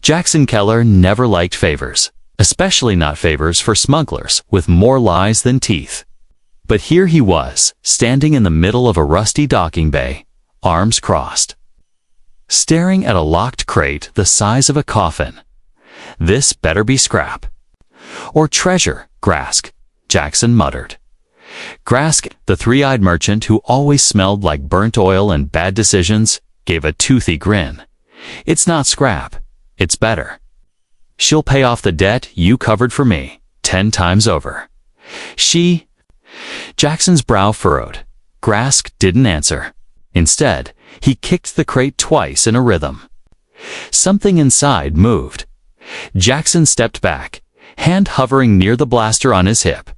Jackson Keller never liked favors, especially not favors for smugglers with more lies than teeth. But here he was, standing in the middle of a rusty docking bay, arms crossed, staring at a locked crate the size of a coffin. This better be scrap. Or treasure, Grask, Jackson muttered. Grask, the three-eyed merchant who always smelled like burnt oil and bad decisions, gave a toothy grin. It's not scrap. It's better. She'll pay off the debt you covered for me 10 times over. Jackson's brow furrowed. Grask didn't answer. Instead, he kicked the crate twice in a rhythm. Something inside moved. Jackson stepped back, hand hovering near the blaster on his hip.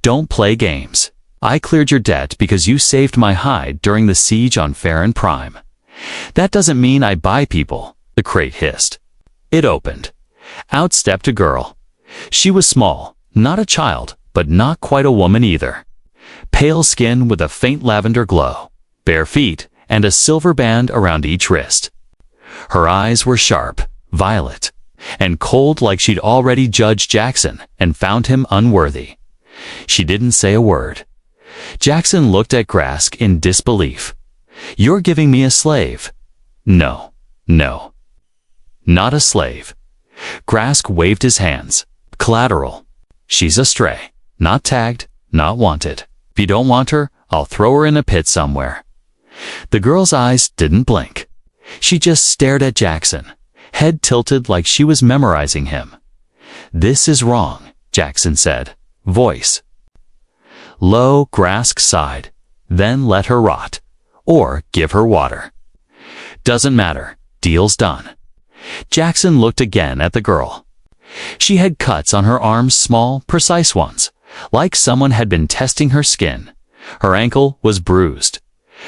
Don't play games. I cleared your debt because you saved my hide during the siege on Farron Prime. That doesn't mean I buy people, the crate hissed. It opened. Out stepped a girl. She was small, not a child, but not quite a woman either. Pale skin with a faint lavender glow, bare feet, and a silver band around each wrist. Her eyes were sharp, violet, and cold like she'd already judged Jackson and found him unworthy. She didn't say a word. Jackson looked at Grask in disbelief. You're giving me a slave. No. Not a slave. Grask waved his hands. Collateral. She's a stray. Not tagged, not wanted. If you don't want her, I'll throw her in a pit somewhere. The girl's eyes didn't blink. She just stared at Jackson, head tilted like she was memorizing him. This is wrong, Jackson said, voice low. Grask sighed. Then let her rot. Or give her water. Doesn't matter. Deal's done. Jackson looked again at the girl. She had cuts on her arms, small, precise ones, like someone had been testing her skin. Her ankle was bruised,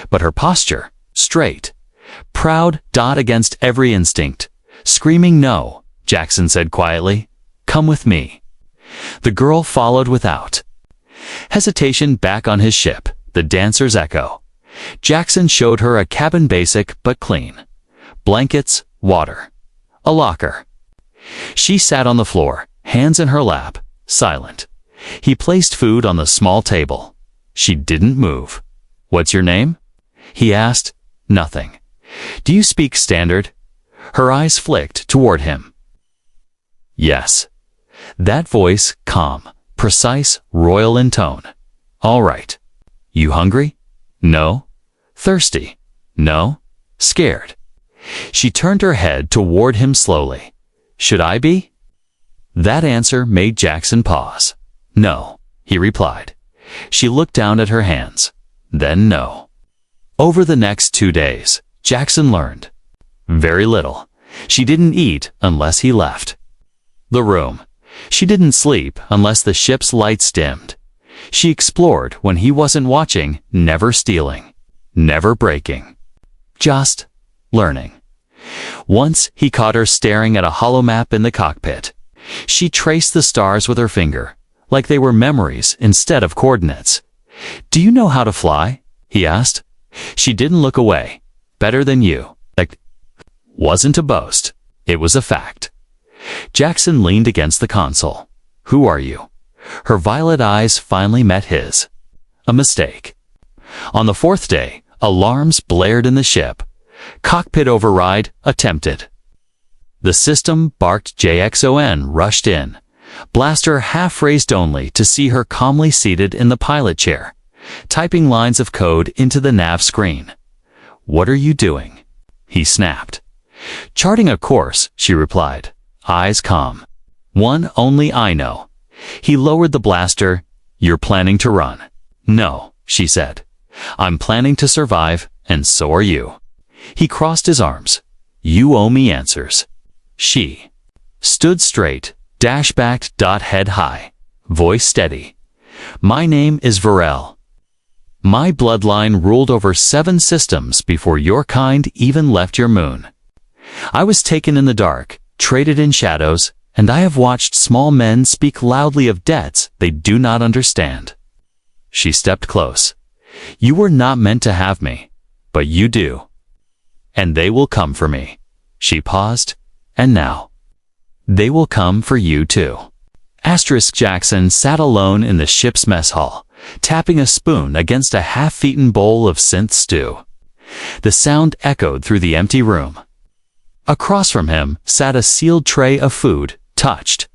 but her posture, straight. Proud, against every instinct. Screaming no, Jackson said quietly. Come with me. The girl followed without hesitation back on his ship, the Dancer's Echo. Jackson showed her a cabin basic but clean. Blankets, water, a locker. She sat on the floor, hands in her lap, silent. He placed food on the small table. She didn't move. What's your name? He asked. Nothing. Do you speak standard? Her eyes flicked toward him. Yes. That voice, calm, precise, royal in tone. All right. You hungry? No. Thirsty? No. Scared? She turned her head toward him slowly. Should I be? That answer made Jackson pause. No, he replied. She looked down at her hands. Then no. Over the next 2 days, Jackson learned. Very little. She didn't eat unless he left the room. She didn't sleep unless the ship's lights dimmed. She explored when he wasn't watching, never stealing, never breaking. Just learning. Once he caught her staring at a hollow map in the cockpit. She traced the stars with her finger, like they were memories instead of coordinates. Do you know how to fly? He asked. She didn't look away. Better than you. That wasn't a boast. It was a fact. Jackson leaned against the console. Who are you? Her violet eyes finally met his. A mistake. On the 4th day, alarms blared in the ship. Cockpit override attempted. The system barked. JXON rushed in. Blaster half raised only to see her calmly seated in the pilot chair, typing lines of code into the nav screen. What are you doing? He snapped. Charting a course, she replied, eyes calm. One only I know. He lowered the blaster. You're planning to run. No, she said. I'm planning to survive, and so are you. He crossed his arms. You owe me answers. She stood straight, dash-backed, head high, voice steady. My name is Varel. My bloodline ruled over 7 systems before your kind even left your moon. I was taken in the dark, traded in shadows, and I have watched small men speak loudly of debts they do not understand. She stepped close. You were not meant to have me, but you do. And they will come for me. She paused, And now, they will come for you too. Jackson sat alone in the ship's mess hall, tapping a spoon against a half-eaten bowl of synth stew. The sound echoed through the empty room. Across from him sat a sealed tray of food, touched.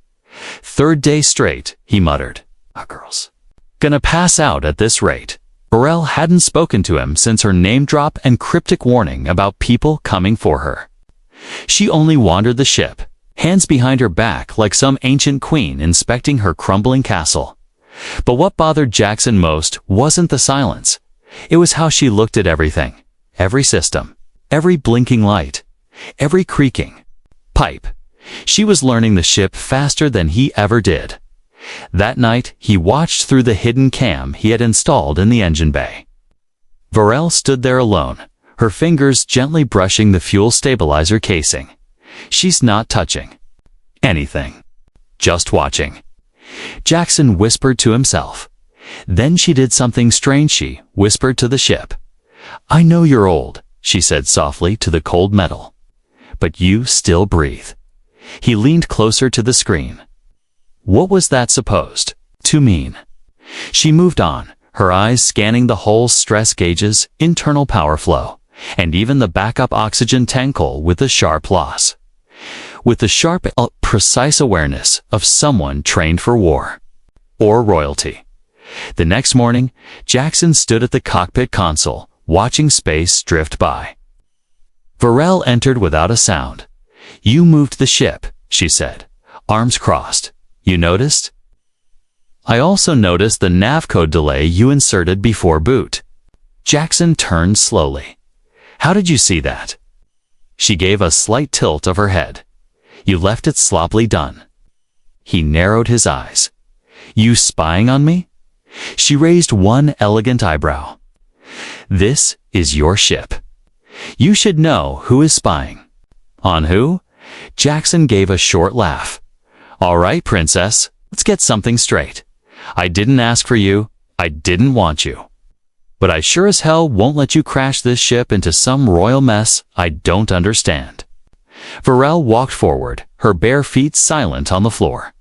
"Third day straight," he muttered. Girls. "Gonna pass out at this rate." Varel hadn't spoken to him since her name drop and cryptic warning about people coming for her. She only wandered the ship, hands behind her back like some ancient queen inspecting her crumbling castle. But what bothered Jackson most wasn't the silence. It was how she looked at everything. Every system, every blinking light, every creaking pipe. She was learning the ship faster than he ever did. That night, he watched through the hidden cam he had installed in the engine bay. Varel stood there alone, her fingers gently brushing the fuel stabilizer casing. She's not touching anything, just watching. Jackson whispered to himself. Then she did something strange. She whispered to the ship. "I know you're old," she said softly to the cold metal. "But you still breathe." He leaned closer to the screen. What was that supposed to mean? She moved on, her eyes scanning the hull's stress gauges, internal power flow, and even the backup oxygen tank hole with a sharp loss. With the sharp, precise awareness of someone trained for war. Or royalty. The next morning, Jackson stood at the cockpit console, watching space drift by. Varel entered without a sound. "You moved the ship," she said, arms crossed. "You noticed?" "I also noticed the nav code delay you inserted before boot." Jackson turned slowly. "How did you see that?" She gave a slight tilt of her head. "You left it sloppily done." He narrowed his eyes. "You spying on me?" She raised one elegant eyebrow. "This is your ship. You should know who is spying." "On who?" Jackson gave a short laugh. "All right, princess, let's get something straight. I didn't ask for you. I didn't want you. But I sure as hell won't let you crash this ship into some royal mess I don't understand." Varel walked forward, her bare feet silent on the floor.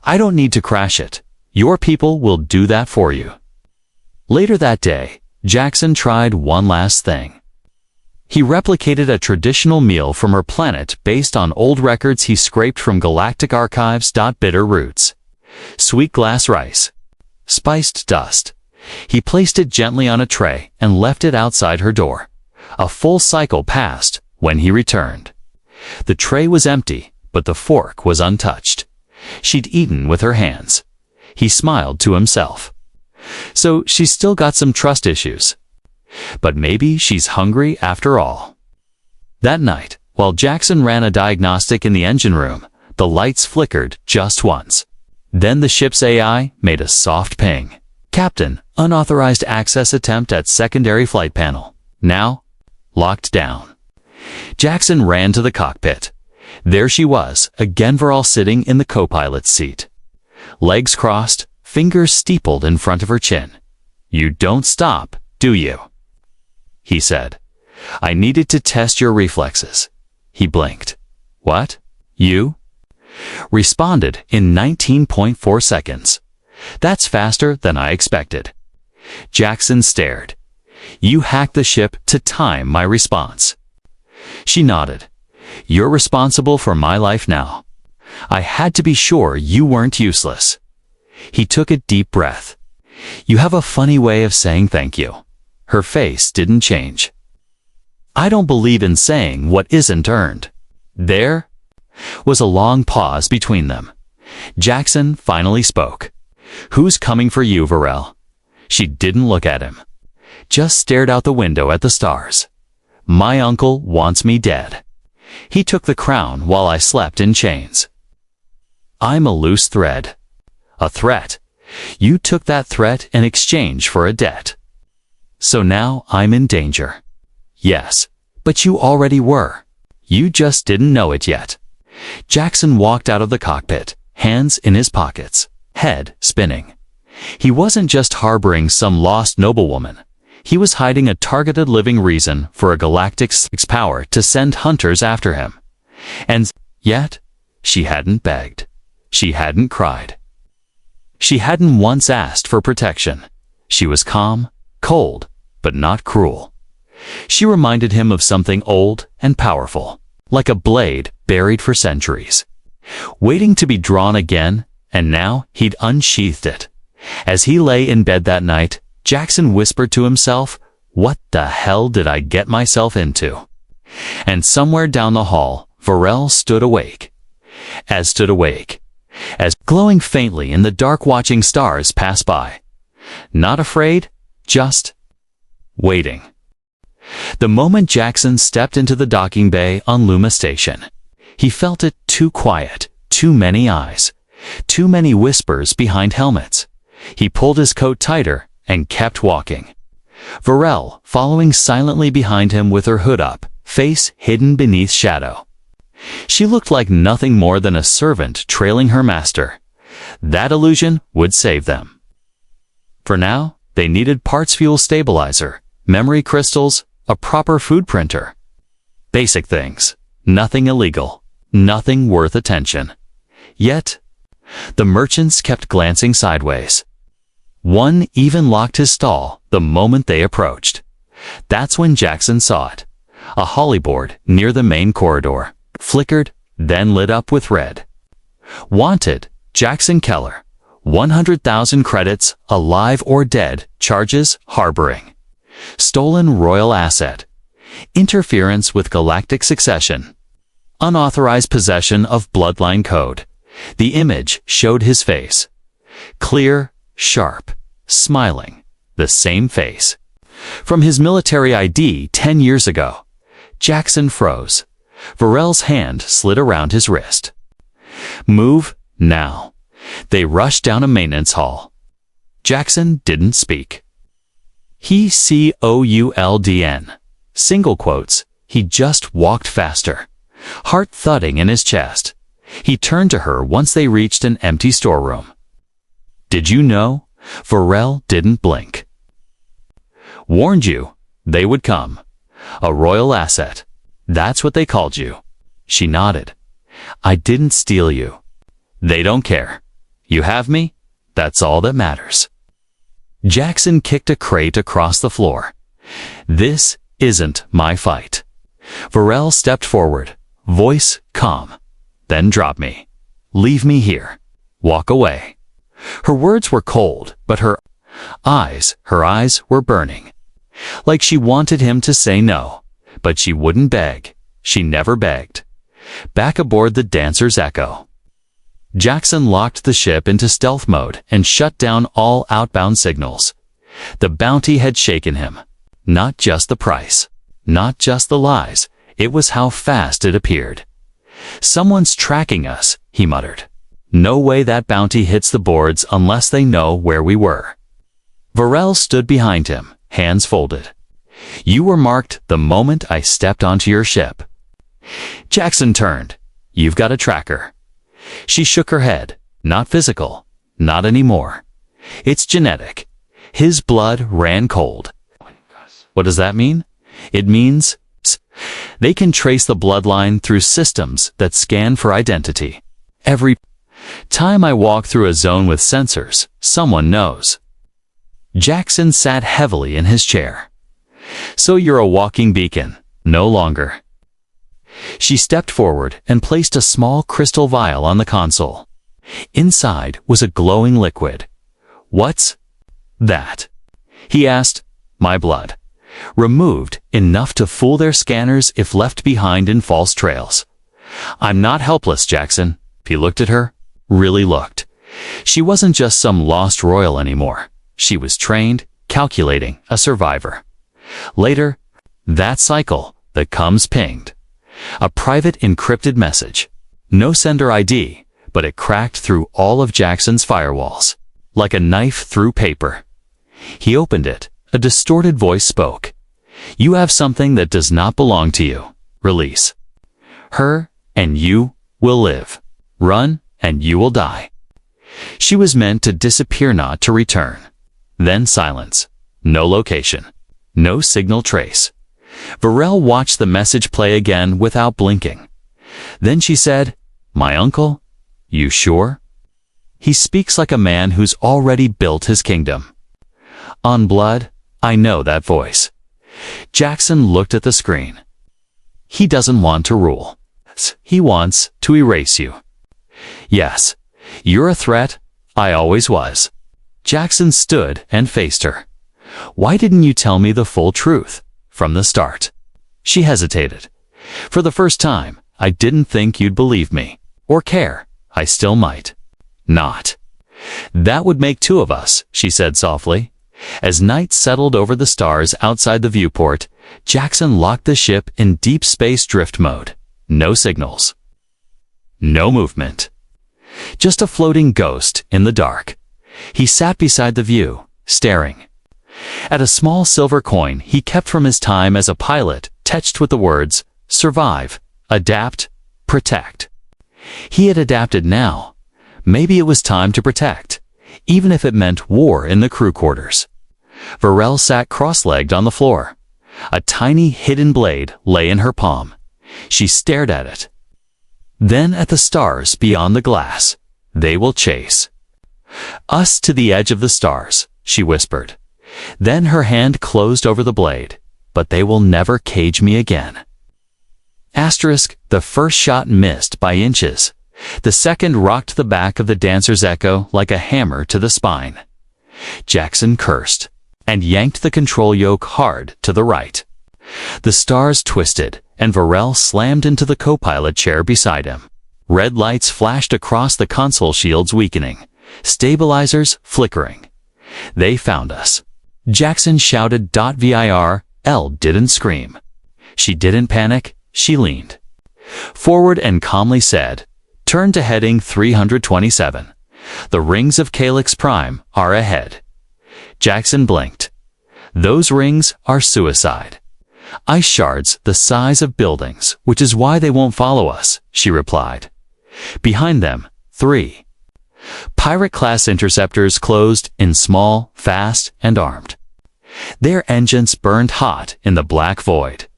"I don't need to crash it. Your people will do that for you." Later that day, Jackson tried one last thing. He replicated a traditional meal from her planet based on old records he scraped from Galactic archives. Bitter roots, sweet glass rice, spiced dust. He placed it gently on a tray and left it outside her door. A full cycle passed when he returned. The tray was empty, but the fork was untouched. She'd eaten with her hands. He smiled to himself. So she's still got some trust issues. But maybe she's hungry after all. That night, while Jackson ran a diagnostic in the engine room, the lights flickered just once. Then the ship's AI made a soft ping. "Captain, unauthorized access attempt at secondary flight panel. Now, locked down." Jackson ran to the cockpit. There she was, again, Varel sitting in the co-pilot's seat. Legs crossed, fingers steepled in front of her chin. "You don't stop, do you?" he said. "I needed to test your reflexes." He blinked. "What? You?" Responded in 19.4 seconds. "That's faster than I expected." Jackson stared. "You hacked the ship to time my response." She nodded. "You're responsible for my life now. I had to be sure you weren't useless." He took a deep breath. "You have a funny way of saying thank you." Her face didn't change. "I don't believe in saying what isn't earned." There was a long pause between them. Jackson finally spoke. "Who's coming for you, Varel?" She didn't look at him. Just stared out the window at the stars. "My uncle wants me dead. He took the crown while I slept in chains. I'm a loose thread." "A threat? You took that threat in exchange for a debt. So now I'm in danger." "Yes, but you already were. You just didn't know it yet." Jackson walked out of the cockpit, hands in his pockets, head spinning. He wasn't just harboring some lost noblewoman. He was hiding a targeted living reason for a Galactic's power to send hunters after him. And Yet, she hadn't begged. She hadn't cried. She hadn't once asked for protection. She was calm, cold, but not cruel. She reminded him of something old and powerful, like a blade buried for centuries, waiting to be drawn again, and now he'd unsheathed it. As he lay in bed that night, Jackson whispered to himself, "What the hell did I get myself into?" And somewhere down the hall, Varel stood awake, as glowing faintly in the dark, watching stars pass by. Not afraid, just waiting. The moment Jackson stepped into the docking bay on Luma Station, he felt it too quiet, too many eyes, too many whispers behind helmets. He pulled his coat tighter and kept walking. Varel following silently behind him with her hood up, face hidden beneath shadow. She looked like nothing more than a servant trailing her master. That illusion would save them. For now, they needed parts, fuel stabilizer, memory crystals, a proper food printer. Basic things. Nothing illegal. Nothing worth attention. Yet, the merchants kept glancing sideways. One even locked his stall the moment they approached. That's when Jackson saw it. A hollyboard near the main corridor flickered, then lit up with red. Wanted, Jackson Keller. 100,000 credits, alive or dead, charges, harboring. Stolen royal asset. Interference with galactic succession. Unauthorized possession of bloodline code. The image showed his face. Clear, sharp, smiling. The same face. From his military ID 10 years ago. Jackson froze. Varel's hand slid around his wrist. Move, now. They rushed down a maintenance hall. Jackson didn't speak. He COULDN. Single quotes. He just walked faster. Heart thudding in his chest. He turned to her once they reached an empty storeroom. Did you know? Varel didn't blink. Warned you. They would come. A royal asset. That's what they called you. She nodded. I didn't steal you. They don't care. You have me? That's all that matters. Jackson kicked a crate across the floor. This isn't my fight. Varel stepped forward, voice calm. Then drop me. Leave me here. Walk away. Her words were cold, but her eyes were burning. Like she wanted him to say no. But she wouldn't beg. She never begged. Back aboard the Dancer's Echo. Jackson locked the ship into stealth mode and shut down all outbound signals. The bounty had shaken him. Not just the price. Not just the lies. It was how fast it appeared. Someone's tracking us, he muttered. No way that bounty hits the boards unless they know where we were. Varel stood behind him, hands folded. You were marked the moment I stepped onto your ship. Jackson turned. You've got a tracker. She shook her head. Not physical. Not anymore. It's genetic. His blood ran cold. What does that mean? It means they can trace the bloodline through systems that scan for identity. Every time I walk through a zone with sensors, someone knows. Jackson sat heavily in his chair. So you're a walking beacon, no longer. She stepped forward and placed a small crystal vial on the console. Inside was a glowing liquid. What's that? He asked. My blood. Removed enough to fool their scanners if left behind in false trails. I'm not helpless, Jackson. He looked at her. Really looked. She wasn't just some lost royal anymore. She was trained, calculating, a survivor. Later, that cycle that comes pinged. A private encrypted message. No sender ID, but it cracked through all of Jackson's firewalls. Like a knife through paper. He opened it. A distorted voice spoke. You have something that does not belong to you. Release. Her and you will live. Run and you will die. She was meant to disappear, not to return. Then silence. No location. No signal trace. Varel watched the message play again without blinking. Then she said, "My uncle? You sure? He speaks like a man who's already built his kingdom." On blood, I know that voice. Jackson looked at the screen. He doesn't want to rule. He wants to erase you. Yes, you're a threat. I always was. Jackson stood and faced her. Why didn't you tell me the full truth from the start? She hesitated. For the first time, I didn't think you'd believe me or care. I still might. Not. That would make two of us, she said softly. As night settled over the stars outside the viewport, Jackson locked the ship in deep space drift mode. No signals. No movement. Just a floating ghost in the dark. He sat beside the view, staring. At a small silver coin he kept from his time as a pilot, etched with the words, "Survive, adapt, protect." He had adapted now. Maybe it was time to protect, even if it meant war in the crew quarters. Varel sat cross-legged on the floor. A tiny hidden blade lay in her palm. She stared at it. Then at the stars beyond the glass. They will chase us to the edge of the stars, she whispered. Then her hand closed over the blade. But they will never cage me again. Asterisk, the first shot missed by inches. The second rocked the back of the dancer's echo like a hammer to the spine. Jackson cursed and yanked the control yoke hard to the right. The stars twisted, and Varel slammed into the co-pilot chair beside him. Red lights flashed across the console shields, weakening. Stabilizers flickering. They found us. Jackson shouted. "Vir." Elle didn't scream. She didn't panic. She leaned forward and calmly said, "Turn to heading 327. The rings of Calyx Prime are ahead." Jackson blinked. "Those rings are suicide. Ice shards the size of buildings, which is why they won't follow us," she replied. Behind them, 3 pirate-class interceptors closed in, small, fast, and armed. Their engines burned hot in the black void.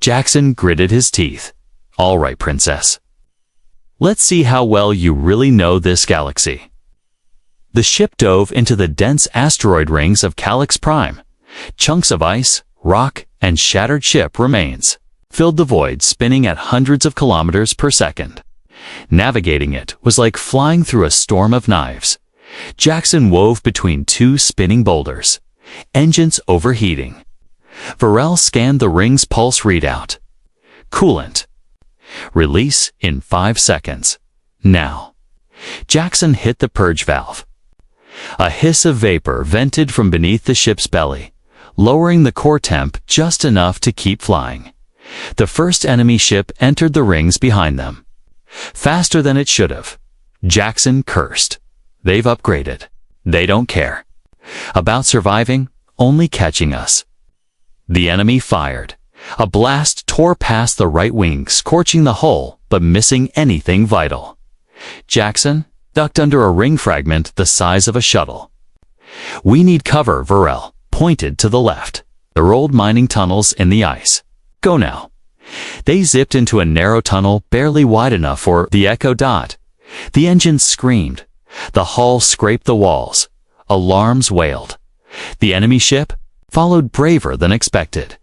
Jackson gritted his teeth. "All right, princess. Let's see how well you really know this galaxy." The ship dove into the dense asteroid rings of Calyx Prime. Chunks of ice, rock, and shattered ship remains filled the void, spinning at hundreds of kilometers per second. Navigating it was like flying through a storm of knives. Jackson wove between two spinning boulders. Engines overheating. Varel scanned the ring's pulse readout. Coolant. Release in 5 seconds. Now. Jackson hit the purge valve. A hiss of vapor vented from beneath the ship's belly, lowering the core temp just enough to keep flying. The first enemy ship entered the rings behind them. Faster than it should have. Jackson cursed. They've upgraded. They don't care about surviving, only catching us. The enemy fired. A blast tore past the right wing, scorching the hull, but missing anything vital. Jackson ducked under a ring fragment the size of a shuttle. "We need cover," Varel pointed to the left. There were old mining tunnels in the ice. "Go now." They zipped into a narrow tunnel barely wide enough for the Echo. The engines screamed. The hull scraped the walls. Alarms wailed. The enemy ship followed braver than expected.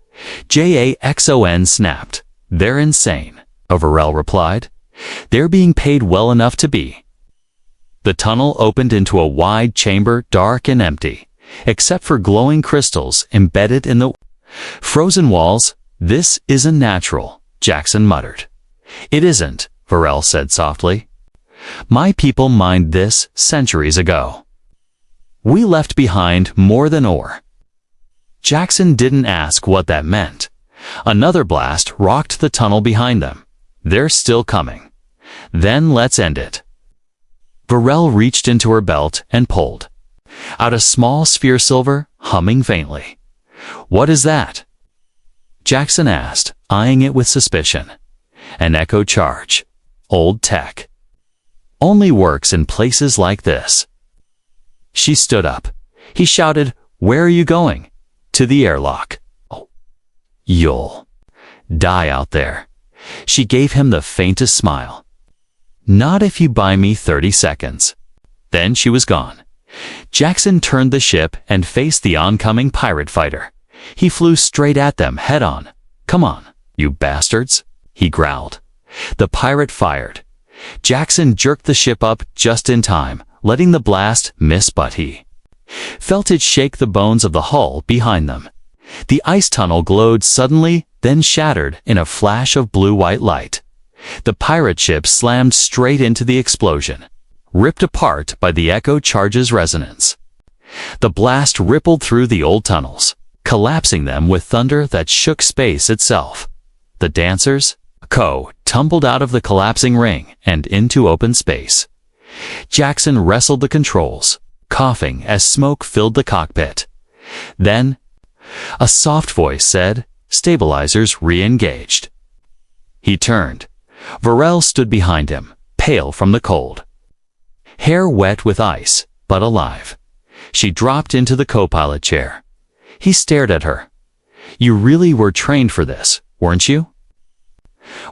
Jaxon snapped. "They're insane," Varel replied. "They're being paid well enough to be." The tunnel opened into a wide chamber, dark and empty, except for glowing crystals embedded in the frozen walls. "This isn't natural," Jackson muttered. "It isn't," Varel said softly. "My people mined this centuries ago. We left behind more than ore." Jackson didn't ask what that meant. Another blast rocked the tunnel behind them. "They're still coming. Then let's end it." Varel reached into her belt and pulled out a small sphere, silver, humming faintly. "What is that?" Jackson asked, eyeing it with suspicion. "An echo charge. Old tech. Only works in places like this." She stood up. He shouted, "Where are you going?" "To the airlock." "Oh, you'll die out there." She gave him the faintest smile. "Not if you buy me 30 seconds. Then she was gone. Jackson turned the ship and faced the oncoming pirate fighter. He flew straight at them head-on. "Come on, you bastards," he growled. The pirate fired. Jackson jerked the ship up just in time, letting the blast miss, but he felt it shake the bones of the hull behind them. The ice tunnel glowed suddenly, then shattered in a flash of blue-white light. The pirate ship slammed straight into the explosion, ripped apart by the echo charge's resonance. The blast rippled through the old tunnels, collapsing them with thunder that shook space itself. The dancers, tumbled out of the collapsing ring and into open space. Jackson wrestled the controls, coughing as smoke filled the cockpit. Then, a soft voice said, "Stabilizers re-engaged." He turned. Varel stood behind him, pale from the cold. Hair wet with ice, but alive. She dropped into the co-pilot chair. He stared at her. "You really were trained for this, weren't you?"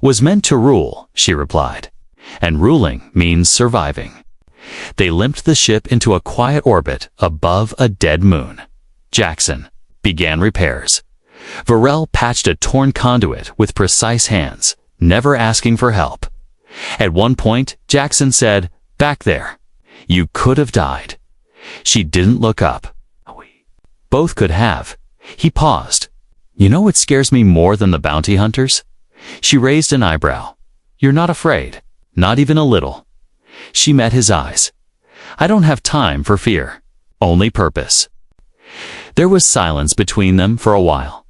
"Was meant to rule," she replied. "And ruling means surviving." They limped the ship into a quiet orbit above a dead moon. Jackson began repairs. Varel patched a torn conduit with precise hands, never asking for help. At one point, Jackson said, "Back there. You could have died." She didn't look up. Both could have. He paused. "You know what scares me more than the bounty hunters?" She raised an eyebrow. "You're not afraid, not even a little." She met his eyes. "I don't have time for fear, only purpose." There was silence between them for a while.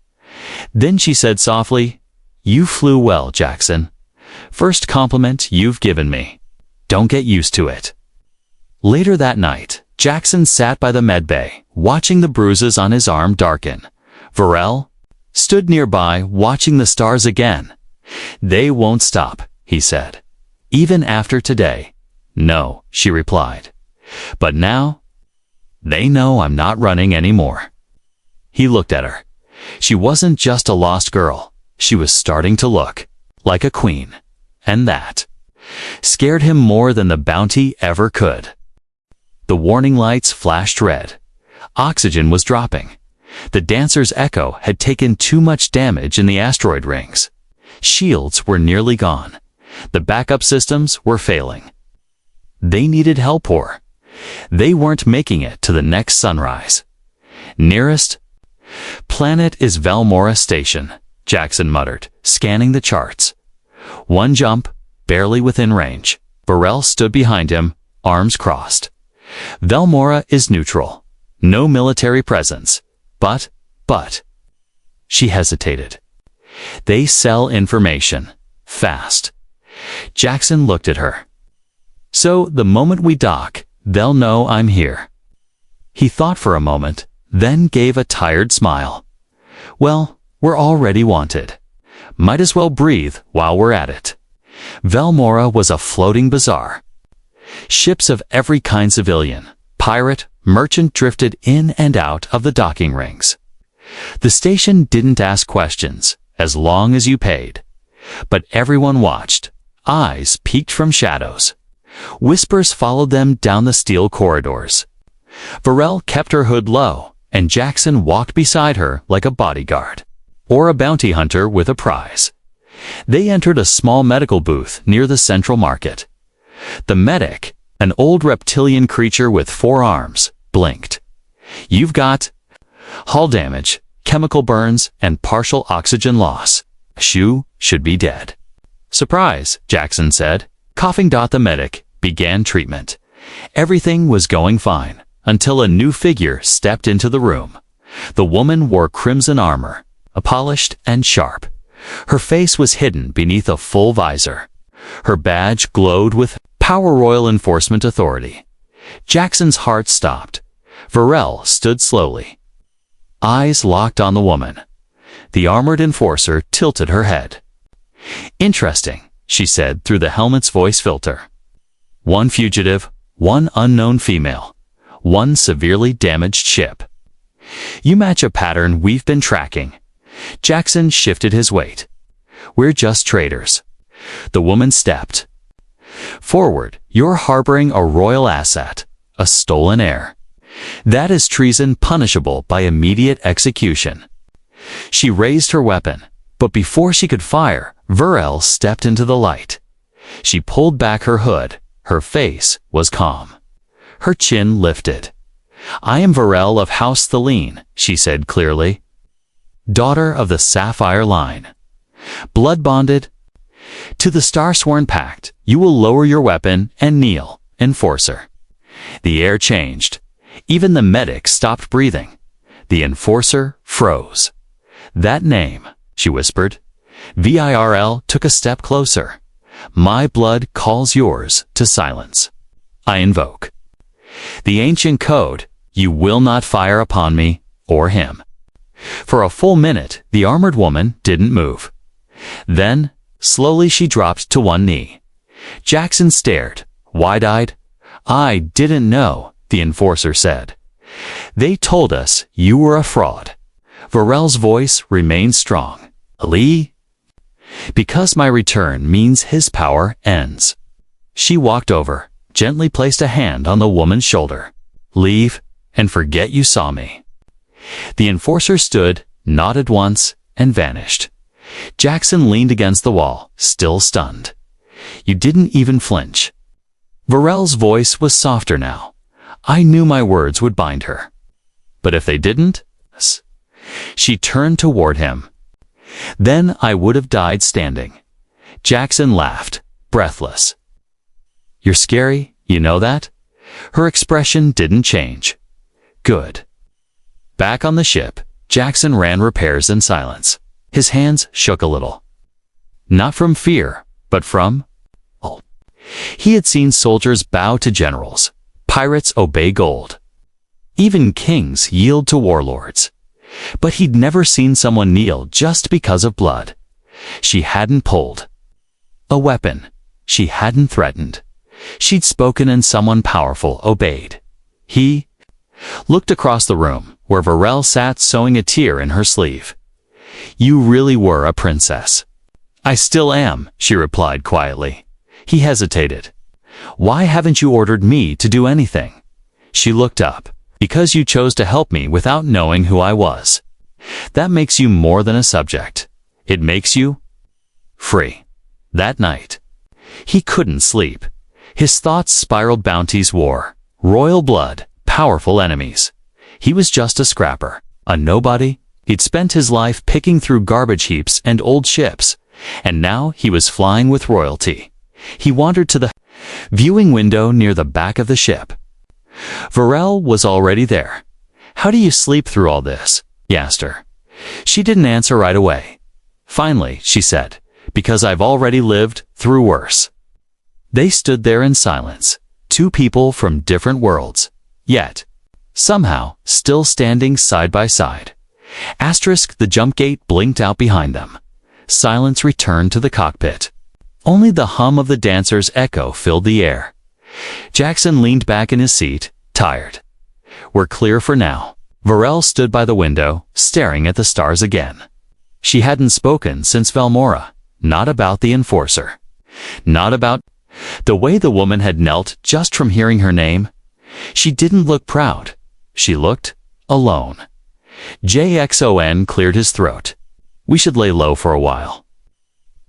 Then she said softly, "You flew well, Jackson. First compliment you've given me. Don't get used to it." Later that night, Jackson sat by the medbay, watching the bruises on his arm darken. Varel stood nearby, watching the stars again. "They won't stop," he said. "Even after today." "No," she replied. "But now, they know I'm not running anymore." He looked at her. She wasn't just a lost girl. She was starting to look like a queen. And that scared him more than the bounty ever could. The warning lights flashed red. Oxygen was dropping. The dancer's echo had taken too much damage in the asteroid rings. Shields were nearly gone. The backup systems were failing. They needed help, or they weren't making it to the next sunrise. "Nearest planet is Valmora Station," Jackson muttered, scanning the charts. One jump, barely within range. Varel stood behind him, arms crossed. "Valmora is neutral. No military presence. But, she hesitated. "They sell information. Fast." Jackson looked at her. "So the moment we dock, they'll know I'm here." He thought for a moment, then gave a tired smile. "Well, we're already wanted. Might as well breathe while we're at it." Valmora was a floating bazaar. Ships of every kind, civilian, pirate, merchant, drifted in and out of the docking rings. The station didn't ask questions, as long as you paid. But everyone watched. Eyes peeked from shadows. Whispers followed them down the steel corridors. Varel kept her hood low, and Jackson walked beside her like a bodyguard, or a bounty hunter with a prize. They entered a small medical booth near the central market. The medic, an old reptilian creature with 4 arms, blinked. "You've got hull damage, chemical burns, and partial oxygen loss. Shu should be dead." "Surprise," Jackson said. Coughing. The medic began treatment. Everything was going fine, until a new figure stepped into the room. The woman wore crimson armor, polished and sharp. Her face was hidden beneath a full visor. Her badge glowed with Power Royal Enforcement Authority. Jackson's heart stopped. Varel stood slowly. Eyes locked on the woman. The armored enforcer tilted her head. "Interesting," she said through the helmet's voice filter. "One fugitive, one unknown female, one severely damaged ship. You match a pattern we've been tracking." Jackson shifted his weight. We're just traders." The woman stepped forward. "You're harboring a royal asset, a stolen heir. That is treason punishable by immediate execution." She raised her weapon, but before she could fire, Varel stepped into the light. She pulled back her hood. Her face was calm. Her chin lifted. "I am Varel of House Thelene," she said clearly. "Daughter of the Sapphire Line. Blood bonded to the Starsworn Pact. You will lower your weapon and kneel, Enforcer." The air changed. Even the medic stopped breathing. The Enforcer froze. "That name," she whispered. Virl took a step closer. "My blood calls yours to silence. I invoke the ancient code. You will not fire upon me or him." For a full minute, the armored woman didn't move. Then, slowly she dropped to one knee. Jackson stared, wide-eyed. "I didn't know," the Enforcer said. "They told us you were a fraud." Varel's voice remained strong. "Lee, because my return means his power ends." She walked over, gently placed a hand on the woman's shoulder. "Leave, and forget you saw me." The Enforcer stood, nodded once, and vanished. Jackson leaned against the wall, still stunned. "You didn't even flinch." Varel's voice was softer now. "I knew my words would bind her. But if they didn't?" She turned toward him. "Then I would have died standing." Jackson laughed, breathless. "You're scary, you know that?" Her expression didn't change. "Good." Back on the ship, Jackson ran repairs in silence. His hands shook a little. Not from fear, but from awe. He had seen soldiers bow to generals. Pirates obey gold. Even kings yield to warlords. But he'd never seen someone kneel just because of blood. She hadn't pulled a weapon. She hadn't threatened. She'd spoken and someone powerful obeyed. He looked across the room, where Varel sat sewing a tear in her sleeve. "You really were a princess." "I still am," she replied quietly. He hesitated. "Why haven't you ordered me to do anything?" She looked up. "Because you chose to help me without knowing who I was. That makes you more than a subject. It makes you free." That night, he couldn't sleep. His thoughts spiraled. Bounties, war, royal blood, powerful enemies. He was just a scrapper, a nobody. He'd spent his life picking through garbage heaps and old ships, and now he was flying with royalty. He wandered to the viewing window near the back of the ship. Varel was already there. "How do you sleep through all this?" he asked her. She didn't answer right away. Finally, she said, "Because I've already lived through worse." They stood there in silence, two people from different worlds, yet, somehow, still standing side by side. The jump gate blinked out behind them. Silence returned to the cockpit. Only the hum of the dancers' echo filled the air. Jackson leaned back in his seat, tired. "We're clear for now." Varel stood by the window, staring at the stars again. She hadn't spoken since Valmora, not about the Enforcer. Not about the way the woman had knelt just from hearing her name. She didn't look proud. She looked alone. Jackson cleared his throat. "We should lay low for a while.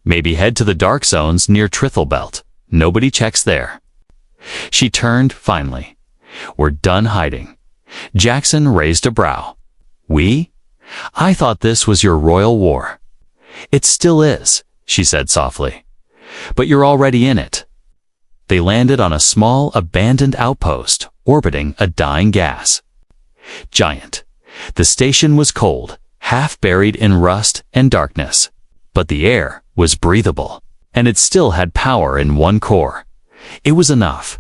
Maybe head to the dark zones near Trithel Belt. Nobody checks there." She turned, finally. "We're done hiding." Jackson raised a brow. "We? I thought this was your royal war." "It still is," she said softly. "But you're already in it." They landed on a small, abandoned outpost, orbiting a dying gas giant. The station was cold, half buried in rust and darkness. But the air was breathable, and it still had power in one core. It was enough.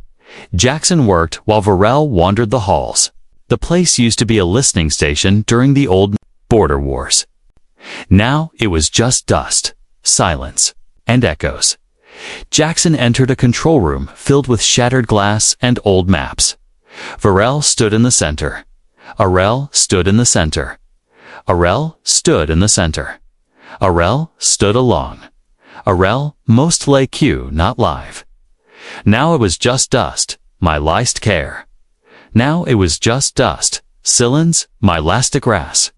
Jackson worked while Varel wandered the halls. The place used to be a listening station during the old border wars. Now it was just dust, silence, and echoes. Jackson entered a control room filled with shattered glass and old maps. Varel stood in the center. Arel stood in the center. Arel stood in the center. Arel stood along. Arel most lay Q, not live. Now it was just dust, my last care. Now it was just dust, Silens, my last grass.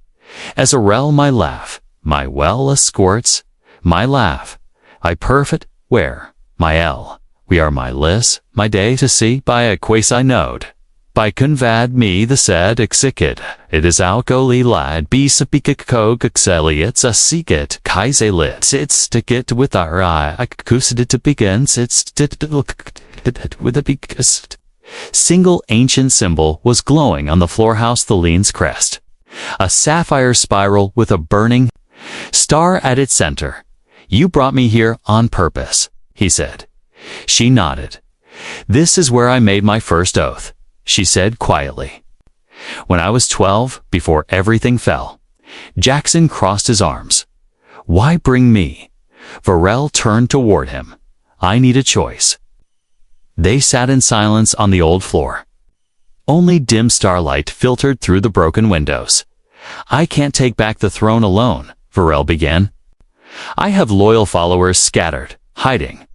As Arel my laugh, my well a squirts, my laugh. I perfect, where, my L. We are my lis, my day to see by a quasi-node. By convad me the said exicid, it is alkoli lad be sapikakog exeliets a seekit kaiselits it's stickit with our eye accusidit to begins it's with a biggest. Single ancient symbol was glowing on the floorhouse Thaline's crest. A sapphire spiral with a burning star at its center. You brought me here on purpose, he said. She nodded. This is where I made my first oath, she said quietly. When I was 12, before everything fell. Jackson crossed his arms. Why bring me? Varel turned toward him. I need a choice. They sat in silence on the old floor. Only dim starlight filtered through the broken windows. I can't take back the throne alone, Varel began. I have loyal followers scattered, hiding.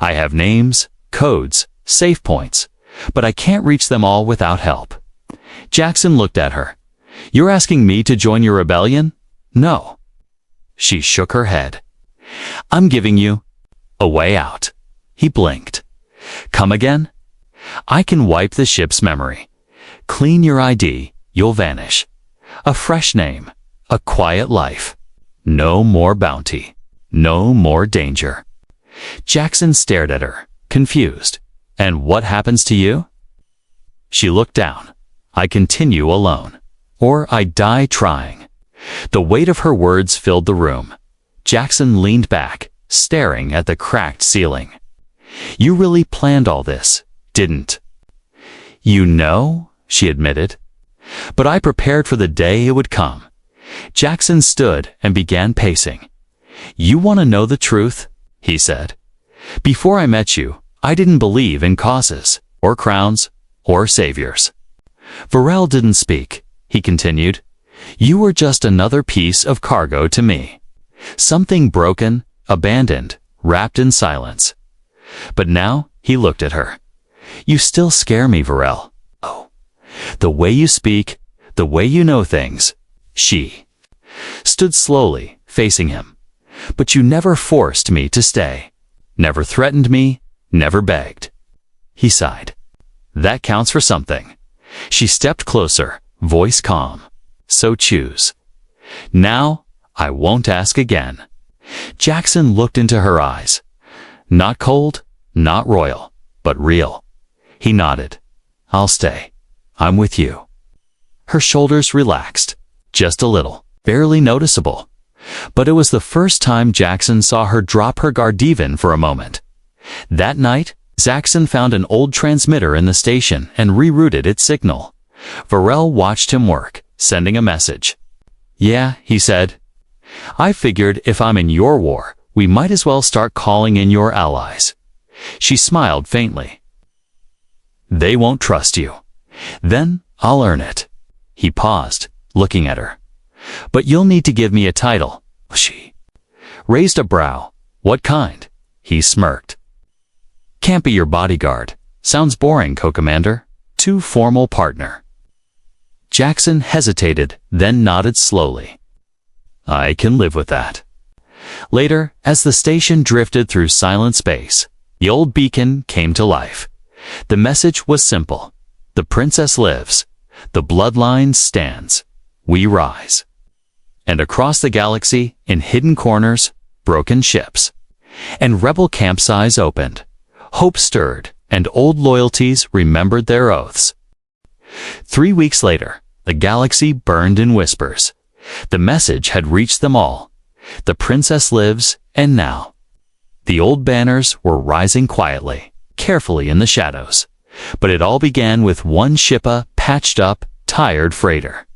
I have names, codes, safe points, but I can't reach them all without help. Jackson looked at her. You're asking me to join your rebellion? No. She shook her head. I'm giving you a way out. He blinked. Come again? I can wipe the ship's memory. Clean your ID, you'll vanish. A fresh name, a quiet life. No more bounty. No more danger. Jackson stared at her, confused. And what happens to you? She looked down. I continue alone. Or I die trying. The weight of her words filled the room. Jackson leaned back, staring at the cracked ceiling. You really planned all this, didn't? You know, she admitted. But I prepared for the day it would come. Jackson stood and began pacing. You want to know the truth? He said. Before I met you, I didn't believe in causes, or crowns, or saviors. Varel didn't speak, he continued. You were just another piece of cargo to me. Something broken, abandoned, wrapped in silence. But now, he looked at her. You still scare me, Varel. Oh. The way you speak, the way you know things. She stood slowly, facing him. But you never forced me to stay. Never threatened me, never begged. He sighed. That counts for something. She stepped closer, voice calm. So choose. Now, I won't ask again. Jackson looked into her eyes. Not cold, not royal, but real. He nodded. I'll stay. I'm with you. Her shoulders relaxed, just a little, barely noticeable. But it was the first time Jackson saw her drop her guard even for a moment. That night, Jackson found an old transmitter in the station and rerouted its signal. Varel watched him work, sending a message. Yeah, he said. I figured if I'm in your war, we might as well start calling in your allies. She smiled faintly. They won't trust you. Then I'll earn it. He paused, looking at her. But you'll need to give me a title. She raised a brow. What kind? He smirked. Can't be your bodyguard. Sounds boring, co-commander. Too formal partner. Jackson hesitated, then nodded slowly. I can live with that. Later, as the station drifted through silent space, the old beacon came to life. The message was simple. The princess lives. The bloodline stands. We rise. And across the galaxy, in hidden corners, broken ships. And rebel campsites opened. Hope stirred, and old loyalties remembered their oaths. 3 weeks later, the galaxy burned in whispers. The message had reached them all. The princess lives, and now. The old banners were rising quietly, carefully in the shadows. But it all began with one shippa, patched up, tired freighter.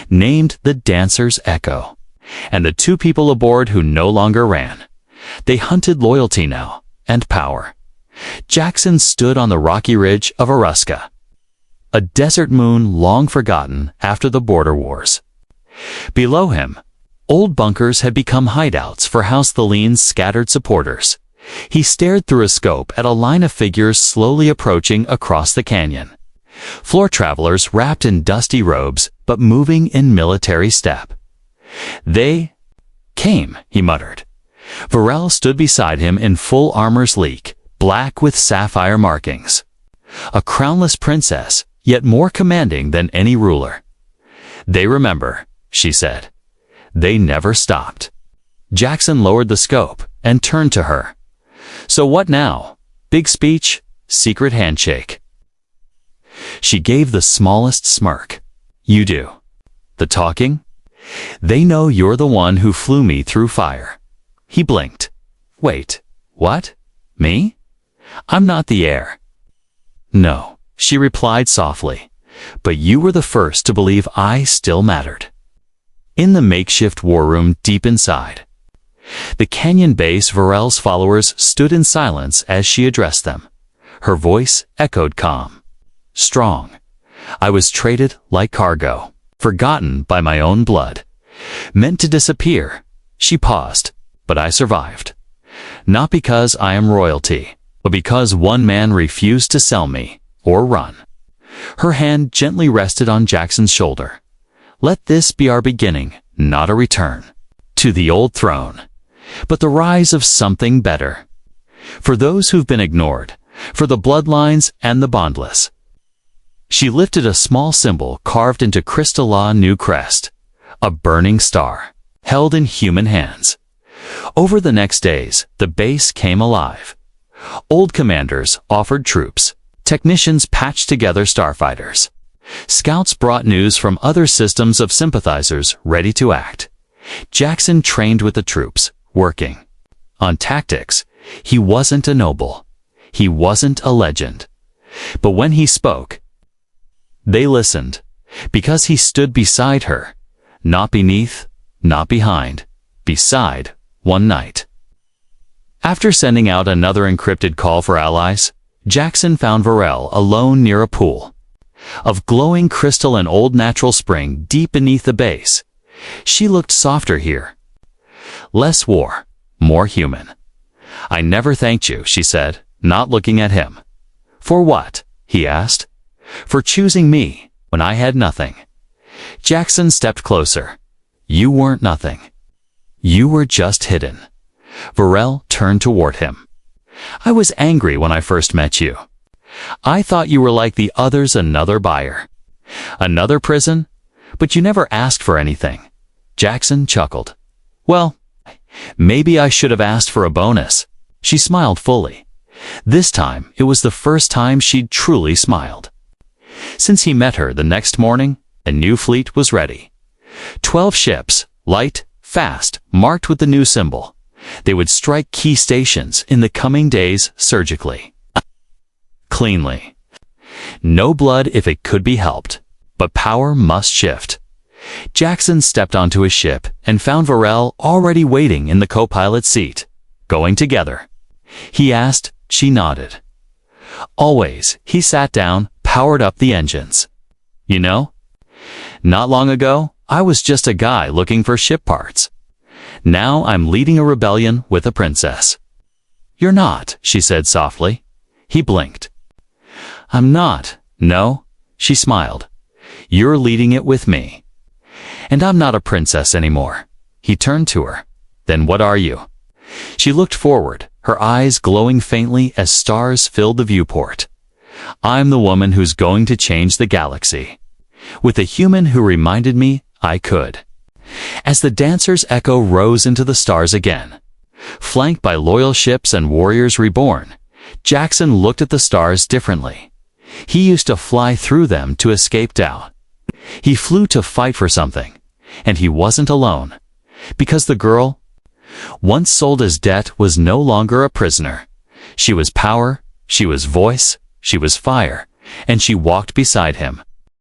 Named the Dancer's Echo. And the 2 people aboard who no longer ran. They hunted loyalty now, and power. Jackson stood on the rocky ridge of Aruska. A desert moon long forgotten after the border wars. Below him, Old bunkers had become hideouts for House Thaline's scattered supporters. He stared through a scope at a line of figures slowly approaching across the canyon. Floor travelers wrapped in dusty robes, but moving in military step. They came, he muttered. Varel stood beside him in full armor's leek, black with sapphire markings. A crownless princess, yet more commanding than any ruler. They remember, she said. They never stopped. Jackson lowered the scope and turned to her. So what now? Big speech? Secret handshake? She gave the smallest smirk. You do. The talking? They know you're the one who flew me through fire. He blinked. Wait, what? Me? I'm not the heir. No, she replied softly, but you were the first to believe I still mattered. In the makeshift war room deep inside, the canyon base, Varel's followers stood in silence as she addressed them. Her voice echoed calm, strong. I was traded like cargo, forgotten by my own blood, meant to disappear. She paused, but I survived. Not because I am royalty, but because one man refused to sell me or run. Her hand gently rested on Jackson's shoulder. Let this be our beginning, not a return to the old throne, but the rise of something better. For those who've been ignored, for the bloodlines and the bondless. She lifted a small symbol carved into Crystal's new crest, a burning star, held in human hands. Over the next days, the base came alive. Old commanders offered troops. Technicians patched together starfighters. Scouts brought news from other systems of sympathizers ready to act. Jackson trained with the troops, working. On tactics, he wasn't a noble. He wasn't a legend. But when he spoke, they listened, because he stood beside her, not beneath, not behind, beside, one night. After sending out another encrypted call for allies, Jackson found Varel alone near a pool of glowing crystal and old natural spring deep beneath the base. She looked softer here. Less war, more human. I never thanked you, she said, not looking at him. For what? He asked. For choosing me when I had nothing. Jackson stepped closer. You weren't nothing. You were just hidden. Varel turned toward him. I was angry when I first met you. I thought you were like the others, another buyer. Another prison? But you never asked for anything. Jackson chuckled. Well, maybe I should have asked for a bonus. She smiled fully. This time, it was the first time she'd truly smiled. Since he met her the next morning, a new fleet was ready. 12 ships, light, fast, marked with the new symbol. They would strike key stations in the coming days surgically. Cleanly. No blood if it could be helped, but power must shift. Jackson stepped onto his ship and found Varel already waiting in the co-pilot seat. Going together. He asked, she nodded. Always, he sat down, powered up the engines. You know, not long ago, I was just a guy looking for ship parts. Now I'm leading a rebellion with a princess. You're not, she said softly. He blinked. I'm not, no, she smiled. You're leading it with me. And I'm not a princess anymore. He turned to her. Then what are you? She looked forward, her eyes glowing faintly as stars filled the viewport. I'm the woman who's going to change the galaxy. With a human who reminded me I could. As the dancer's echo rose into the stars again, flanked by loyal ships and warriors reborn, Jackson looked at the stars differently. He used to fly through them to escape doubt. He flew to fight for something, and he wasn't alone, because the girl, once sold as debt, was no longer a prisoner. She was power, she was voice, she was fire, and she walked beside him,